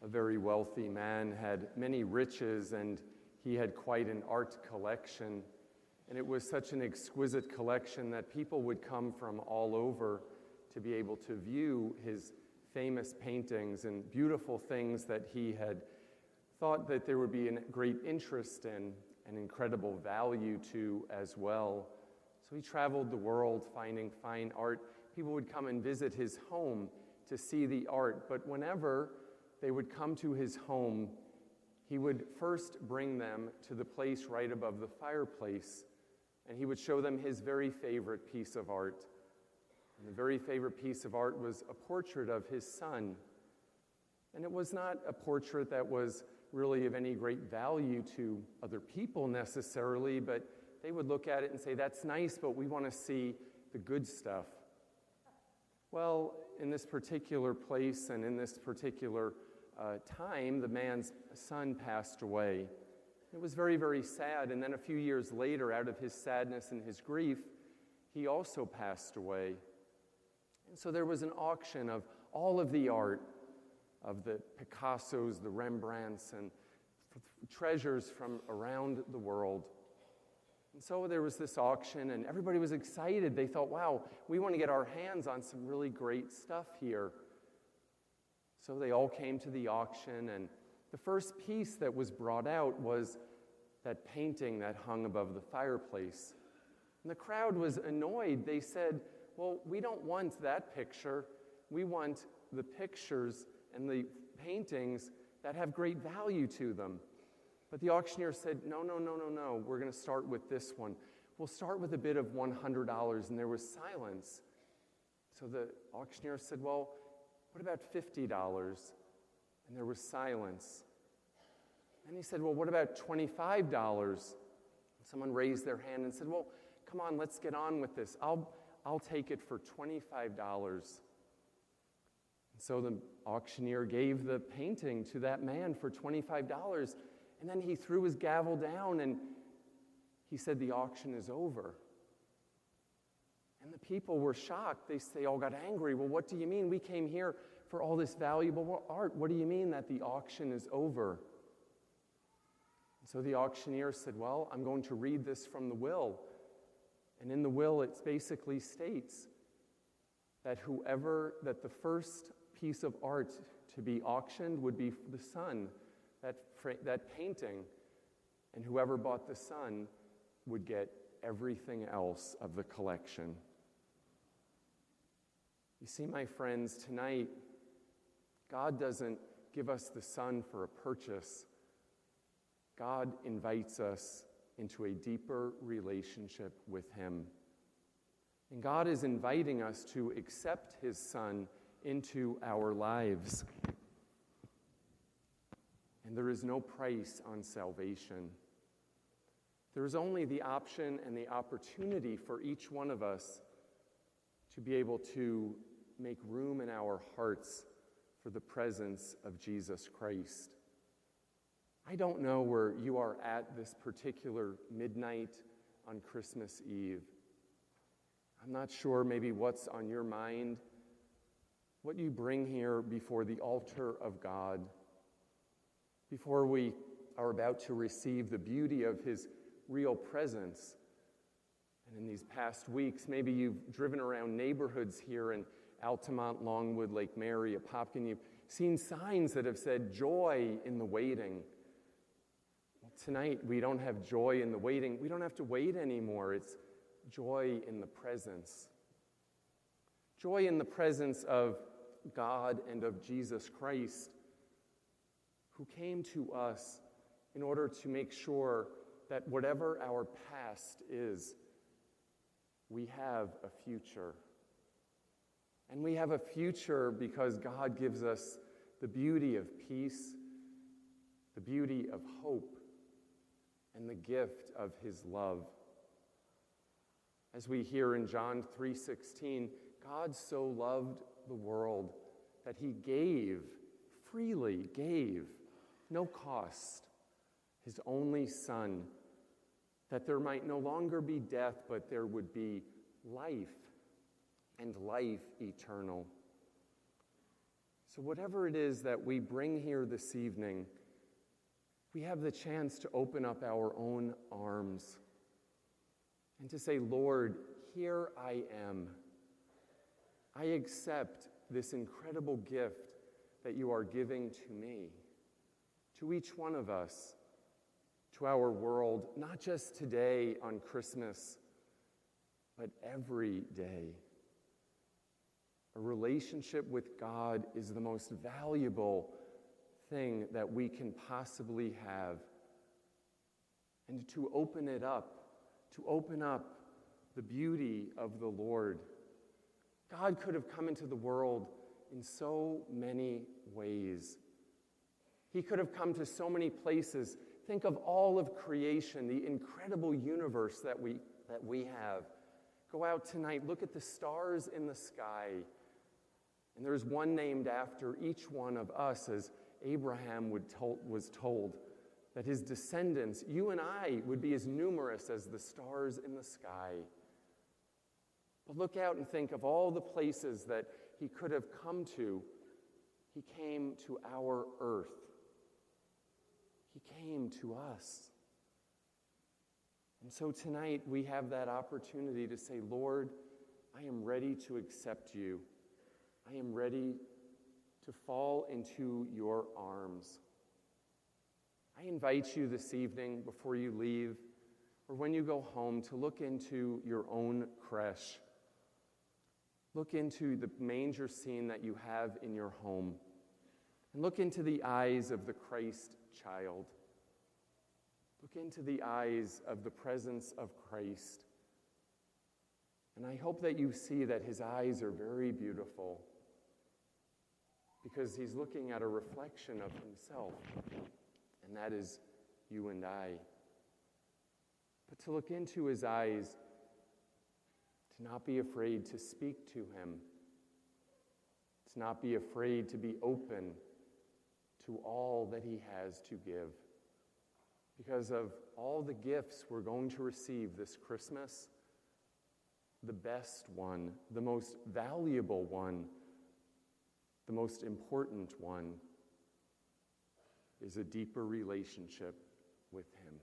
a very wealthy man, had many riches, and he had quite an art collection. And it was such an exquisite collection that people would come from all over to be able to view his famous paintings and beautiful things that he had thought that there would be a great interest in and incredible value to as well. So he traveled the world finding fine art. People would come and visit his home to see the art, but whenever they would come to his home, he would first bring them to the place right above the fireplace, and he would show them his very favorite piece of art. And the very favorite piece of art was a portrait of his son. And it was not a portrait that was really of any great value to other people necessarily, but they would look at it and say, "That's nice, but we want to see the good stuff." Well, in this particular place and in this particular time, the man's son passed away. It was very, very sad. And then a few years later, out of his sadness and his grief, he also passed away. And so there was an auction of all of the art, of the Picassos, the Rembrandts, and treasures from around the world. And so there was this auction, and everybody was excited. They thought, wow, we want to get our hands on some really great stuff here. So they all came to the auction, and the first piece that was brought out was that painting that hung above the fireplace. And the crowd was annoyed. They said, well, we don't want that picture. We want the pictures and the paintings that have great value to them. But the auctioneer said, no. We're going to start with this one. We'll start with a bid of $100, and there was silence. So the auctioneer said, well, what about $50? And there was silence. And he said, well, what about $25? Someone raised their hand and said, well, come on, let's get on with this. I'll take it for $25. And so the auctioneer gave the painting to that man for $25. And then he threw his gavel down and he said, the auction is over. And the people were shocked. They all got angry. Well, what do you mean? We came here for all this valuable art. What do you mean that the auction is over? And so the auctioneer said, well, I'm going to read this from the will. And in the will, it basically states that the first piece of art to be auctioned would be the son, that painting. And whoever bought the son would get everything else of the collection. You see, my friends, tonight, God doesn't give us the Son for a purchase. God invites us into a deeper relationship with Him. And God is inviting us to accept His Son into our lives. And there is no price on salvation. There is only the option and the opportunity for each one of us to be able to make room in our hearts for the presence of Jesus Christ. I don't know where you are at this particular midnight on Christmas Eve. I'm not sure maybe what's on your mind, what you bring here before the altar of God, before we are about to receive the beauty of His real presence. And in these past weeks, maybe you've driven around neighborhoods here in Altamont, Longwood, Lake Mary, Apopka. You've seen signs that have said, joy in the waiting. Well, tonight, we don't have joy in the waiting. We don't have to wait anymore. It's joy in the presence. Joy in the presence of God and of Jesus Christ, who came to us in order to make sure that whatever our past is, we have a future. And we have a future because God gives us the beauty of peace, the beauty of hope, and the gift of His love. As we hear in John 3:16, God so loved the world that He freely gave, no cost, His only Son, that there might no longer be death, but there would be life, and life eternal. So whatever it is that we bring here this evening, we have the chance to open up our own arms and to say, Lord, here I am. I accept this incredible gift that you are giving to me, to each one of us, to our world, not just today on Christmas, but every day. A relationship with God is the most valuable thing that we can possibly have. And to open it up, to open up the beauty of the Lord. God could have come into the world in so many ways. He could have come to so many places. Think of all of creation, the incredible universe that we have. Go out tonight, look at the stars in the sky. And there's one named after each one of us, as Abraham was told, that his descendants, you and I, would be as numerous as the stars in the sky. But look out and think of all the places that he could have come to. He came to our earth. He came to us. And so tonight we have that opportunity to say, Lord, I am ready to accept you. I am ready to fall into your arms. I invite you this evening, before you leave, or when you go home, to look into your own creche. Look into the manger scene that you have in your home, and look into the eyes of the Christ child. Look into the eyes of the presence of Christ. And I hope that you see that his eyes are very beautiful, because he's looking at a reflection of himself, and that is you and I. But to look into his eyes, to not be afraid to speak to him, to not be afraid to be open to all that he has to give. Because of all the gifts we're going to receive this Christmas, the best one, the most valuable one, the most important one is a deeper relationship with him.